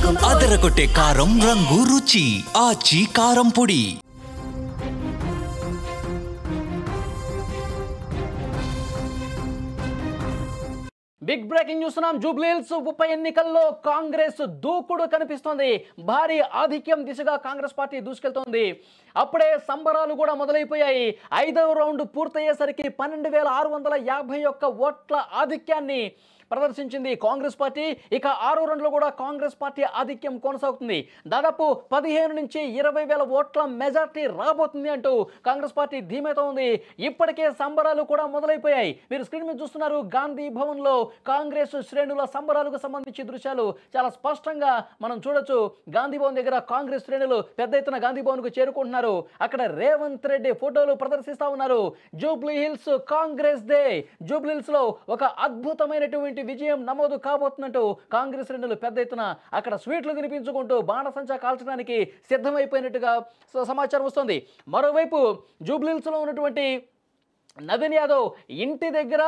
అదరగొట్టే కారం రంగు రుచి ఆచి కారం పొడి. బిగ్ బ్రేకింగ్ చూస్తున్నాం. జూబ్లీహిల్స్ ఉప ఎన్నికల్లో కాంగ్రెస్ దూకుడు కనిపిస్తోంది. భారీ ఆధిక్యం దిశగా కాంగ్రెస్ పార్టీ దూసుకెళ్తోంది. అప్పుడే సంబరాలు కూడా మొదలైపోయాయి. 5వ రౌండ్ పూర్తయ్యేసరికి 12,651 ఓట్ల ఆధిక్యాన్ని ప్రదర్శించింది కాంగ్రెస్ పార్టీ. ఇక 6వ రౌండ్లో కూడా కాంగ్రెస్ పార్టీ ఆధిక్యం కొనసాగుతుంది. దాదాపు 15 నుంచి 20,000 ఓట్ల మెజార్టీ రాబోతుంది అంటూ కాంగ్రెస్ పార్టీ ధీమాతో ఉంది. ఇప్పటికే సంబరాలు కూడా మొదలైపోయాయి. మీరు స్క్రీన్ మీద చూస్తున్నారు. గాంధీ భవన్లో కాంగ్రెస్ శ్రేణుల సంబరాలకు సంబంధించి దృశ్యాలు చాలా స్పష్టంగా మనం చూడొచ్చు. గాంధీ భవన్ దగ్గర కాంగ్రెస్ శ్రేణులు పెద్ద ఎత్తున గాంధీ భవన్ కు చేరుకుంటున్నారు. అక్కడ రేవంత్ రెడ్డి ఫోటోలు ప్రదర్శిస్తా ఉన్నారు. జూబ్లీహిల్స్ కాంగ్రెస్ డే. జూబ్లీహిల్స్ లో ఒక అద్భుతమైనటువంటి విజయం నమోదు కాబోతున్నట్టు కాంగ్రెస్ శ్రేణులు పెద్ద ఎత్తున అక్కడ స్వీట్లు తినిపించుకుంటూ బాణసంచా కాల్చడానికి సిద్ధమైపోయినట్టుగా సమాచారం వస్తుంది. మరోవైపు జూబ్లీహిల్స్ లో ఉన్నటువంటి నవీన్ యాదవ్ ఇంటి దగ్గర,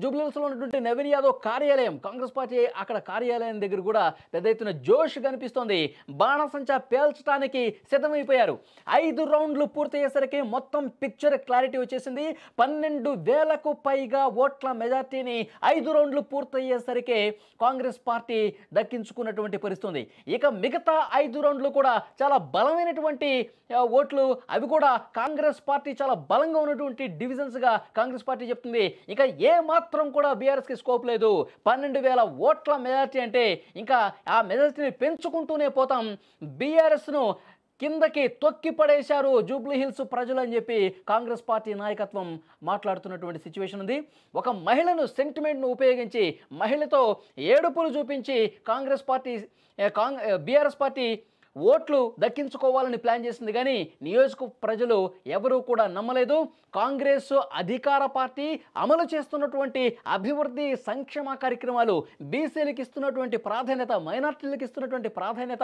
జూబ్లీహిల్స్లో ఉన్నటువంటి నవీన్ యాదవ్ కార్యాలయం, కాంగ్రెస్ పార్టీ అక్కడ కార్యాలయం దగ్గర కూడా పెద్ద ఎత్తున జోష్ కనిపిస్తోంది. బాణసంచా పేల్చడానికి సిద్ధమైపోయారు. 5 రౌండ్లు పూర్తయ్యేసరికి మొత్తం పిక్చర్ క్లారిటీ వచ్చేసింది. 12,000కు పైగా ఓట్ల మెజార్టీని 5 రౌండ్లు పూర్తయ్యేసరికి కాంగ్రెస్ పార్టీ దక్కించుకున్నటువంటి పరిస్థితి. ఇక మిగతా 5 రౌండ్లు కూడా చాలా బలమైనటువంటి ఓట్లు. అవి కూడా కాంగ్రెస్ పార్టీ చాలా బలంగా ఉన్నటువంటి డివిజన్స్గా కాంగ్రెస్ పార్టీ చెప్తుంది. ఇక ఏ మాత్రం కూడా బీఆర్ఎస్ కి స్కోప్ లేదు. 12,000 ఓట్ల మెజార్టీ అంటే ఇంకా ఆ మెజార్టీని పెంచుకుంటూనే పోతాం. బీఆర్ఎస్ ను కిందకి తొక్కి పడేశారు జూబ్లీహిల్స్ ప్రజలు అని చెప్పి కాంగ్రెస్ పార్టీ నాయకత్వం మాట్లాడుతున్నటువంటి సిచ్యువేషన్ ఉంది. ఒక మహిళను సెంటిమెంట్ను ఉపయోగించి, మహిళతో ఏడుపులు చూపించి బీఆర్ఎస్ పార్టీ ఓట్లు దక్కించుకోవాలని ప్లాన్ చేసింది. కానీ నియోజక ప్రజలు ఎవరూ కూడా నమ్మలేదు. కాంగ్రెస్ అధికార పార్టీ అమలు చేస్తున్నటువంటి అభివృద్ధి సంక్షేమ కార్యక్రమాలు, బీసీలకు ఇస్తున్నటువంటి ప్రాధాన్యత, మైనార్టీలకు ఇస్తున్నటువంటి ప్రాధాన్యత,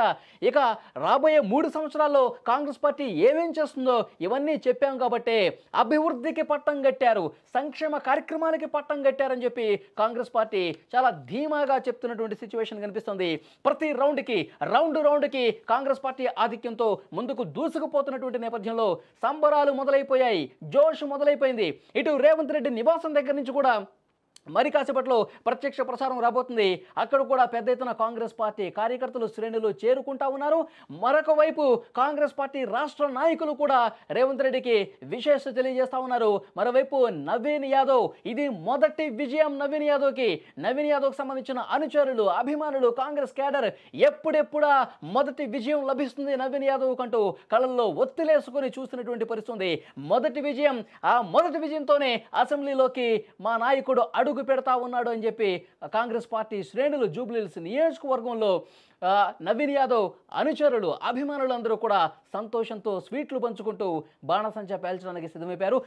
ఇక రాబోయే 3 సంవత్సరాల్లో కాంగ్రెస్ పార్టీ ఏమేం చేస్తుందో ఇవన్నీ చెప్పాం కాబట్టి అభివృద్ధికి పట్టం కట్టారు, సంక్షేమ కార్యక్రమాలకి పట్టం కట్టారని చెప్పి కాంగ్రెస్ పార్టీ చాలా ధీమాగా చెప్తున్నటువంటి సిచ్యువేషన్ కనిపిస్తుంది. ప్రతి రౌండ్కి కాంగ్రెస్ పార్టీ ఆధిక్యంతో ముందుకు దూసుకుపోతున్నటువంటి నేపథ్యంలో సంబరాలు మొదలైపోయాయి. జోష్ మొదలైపోయింది. ఇటు రేవంత్ రెడ్డి నివాసం దగ్గర నుంచి కూడా మరి కాసేపట్లో ప్రత్యక్ష ప్రసారం రాబోతుంది. అక్కడ కూడా పెద్ద ఎత్తున కాంగ్రెస్ పార్టీ కార్యకర్తలు, శ్రేణులు చేరుకుంటా ఉన్నారు. మరొక వైపు కాంగ్రెస్ పార్టీ రాష్ట్ర నాయకులు కూడా రేవంత్ రెడ్డికి విశేష తెలియజేస్తా ఉన్నారు. మరోవైపు నవీన్ యాదవ్, ఇది మొదటి విజయం నవీన్ యాదవ్కి సంబంధించిన అనుచరులు, అభిమానులు, కాంగ్రెస్ క్యాడర్ ఎప్పుడెప్పుడా మొదటి విజయం లభిస్తుంది నవీన్ యాదవ్ కంటూ కళ్ళల్లో ఒత్తిలేసుకొని చూస్తున్నటువంటి పరిస్థితి. మొదటి విజయం, ఆ మొదటి విజయంతోనే అసెంబ్లీలోకి మా నాయకుడు అడుగు పెడతా ఉన్నాడు అని చెప్పి కాంగ్రెస్ పార్టీ శ్రేణులు జూబ్లీహిల్స్ నియోజకవర్గంలో నవీన్ యాదవ్ అనుచరులు, అభిమానులందరూ కూడా సంతోషంతో స్వీట్లు పంచుకుంటూ బాణసంచా పేల్చడానికి సిద్ధమైపోయారు.